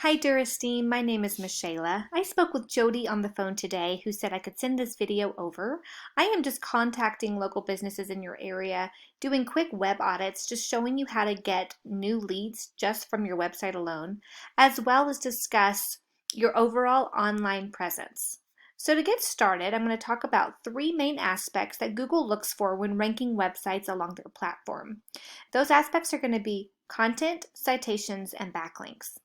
Hi DuraSteam, my name is Michaela. I spoke with Jody on the phone today who said I could send this video over. I am just contacting local businesses in your area, doing quick web audits, just showing you how to get new leads just from your website alone, as well as discuss your overall online presence. So to get started, I'm going to talk about three main aspects that Google looks for when ranking websites along their platform. Those aspects are going to be content, citations, and backlinks.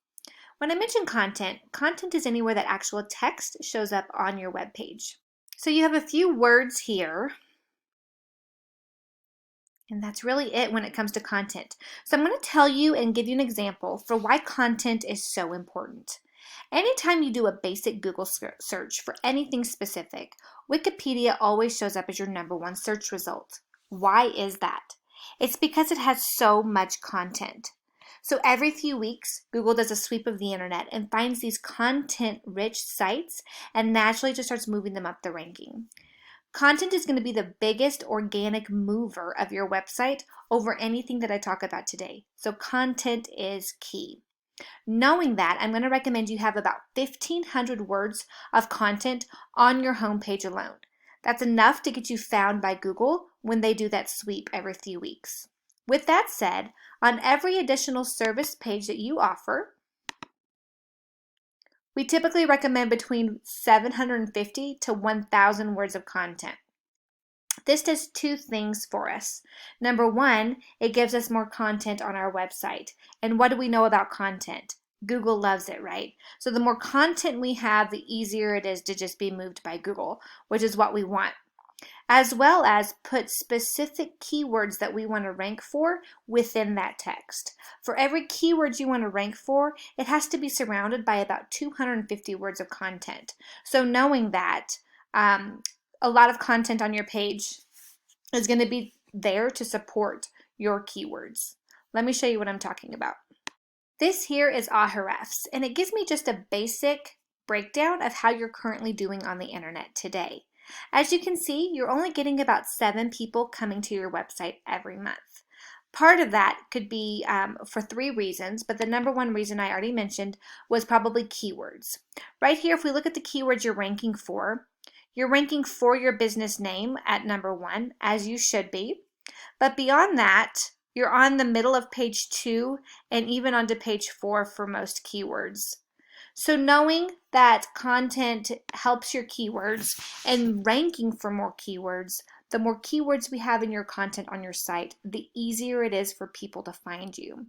When I mention content, content is anywhere that actual text shows up on your web page. So you have a few words here, and that's really it when it comes to content. So I'm going to tell you and give you an example for why content is so important. Anytime you do a basic Google search for anything specific, Wikipedia always shows up as your #1 search result. Why is that? It's because it has so much content. So every few weeks, Google does a sweep of the internet and finds these content-rich sites and naturally just starts moving them up the ranking. Content is going to be the biggest organic mover of your website over anything that I talk about today. So content is key. Knowing that, I'm going to recommend you have about 1,500 words of content on your homepage alone. That's enough to get you found by Google when they do that sweep every few weeks. With that said, on every additional service page that you offer, we typically recommend between 750 to 1,000 words of content. This does two things for us. Number one, it gives us more content on our website. And what do we know about content? Google loves it, right? So the more content we have, the easier it is to just be moved by Google, which is what we want. As well as put specific keywords that we want to rank for within that text. For every keyword you want to rank for, it has to be surrounded by about 250 words of content. So knowing that, a lot of content on your page is going to be there to support your keywords. Let me show you what I'm talking about. This here is Ahrefs, and it gives me just a basic breakdown of how you're currently doing on the internet today. As you can see, you're only getting about 7 people coming to your website every month. Part of that could be for 3 reasons, but the #1 reason I already mentioned was probably keywords. Right here, if we look at the keywords you're ranking for your business name at #1, as you should be. But beyond that, you're on the middle of page 2 and even onto page 4 for most keywords. So knowing that content helps your keywords and ranking for more keywords, the more keywords we have in your content on your site, the easier it is for people to find you.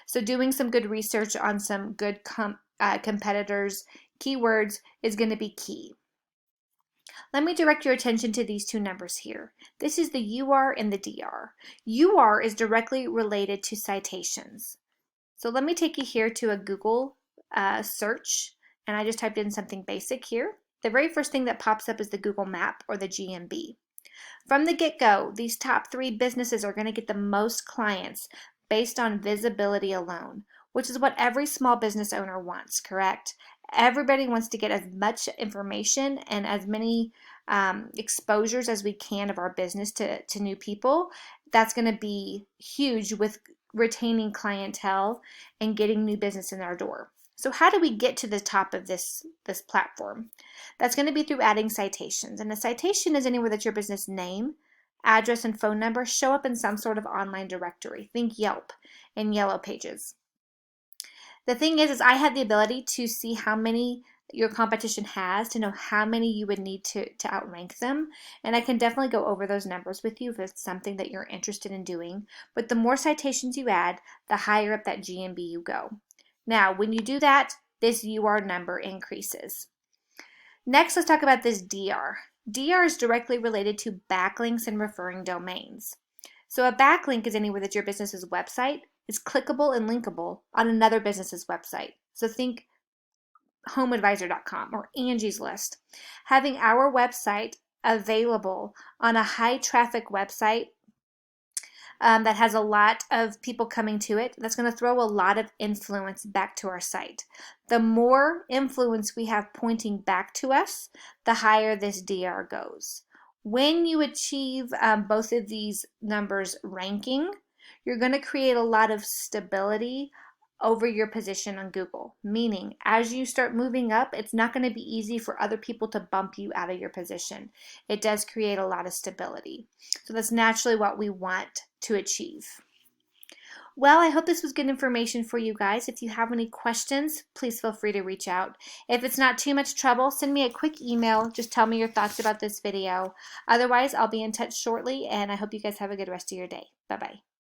So doing some good research on some good competitors' keywords is going to be key. Let me direct your attention to these two numbers here. This is the UR and the DR. UR is directly related to citations. So let me take you here to a Google search, and I just typed in something basic here. The very first thing that pops up is the Google map or the GMB. From the get-go, these top 3 businesses are going to get the most clients based on visibility alone, which is what every small business owner wants, correct? Everybody wants to get as much information and as many exposures as we can of our business to new people. That's going to be huge with retaining clientele and getting new business in our door. So how do we get to the top of this platform? That's going to be through adding citations. And a citation is anywhere that your business name, address, and phone number show up in some sort of online directory. Think Yelp and Yellow Pages. The thing is I have the ability to see how many your competition has, to know how many you would need to outrank them. And I can definitely go over those numbers with you if it's something that you're interested in doing. But the more citations you add, the higher up that GMB you go. Now, when you do that, this UR number increases. Next, let's talk about this DR. DR is directly related to backlinks and referring domains. So a backlink is anywhere that your business's website is clickable and linkable on another business's website. So think homeadvisor.com or Angie's List. Having our website available on a high traffic website that has a lot of people coming to it, that's going to throw a lot of influence back to our site. The more influence we have pointing back to us, the higher this DR goes. When you achieve both of these numbers ranking, you're going to create a lot of stability over your position on Google, meaning as you start moving up, it's not going to be easy for other people to bump you out of your position. It does create a lot of stability. So that's naturally what we want to achieve. Well, I hope this was good information for you guys. If you have any questions, please feel free to reach out. If it's not too much trouble, send me a quick email. Just tell me your thoughts about this video. Otherwise, I'll be in touch shortly, and I hope you guys have a good rest of your day. Bye-bye.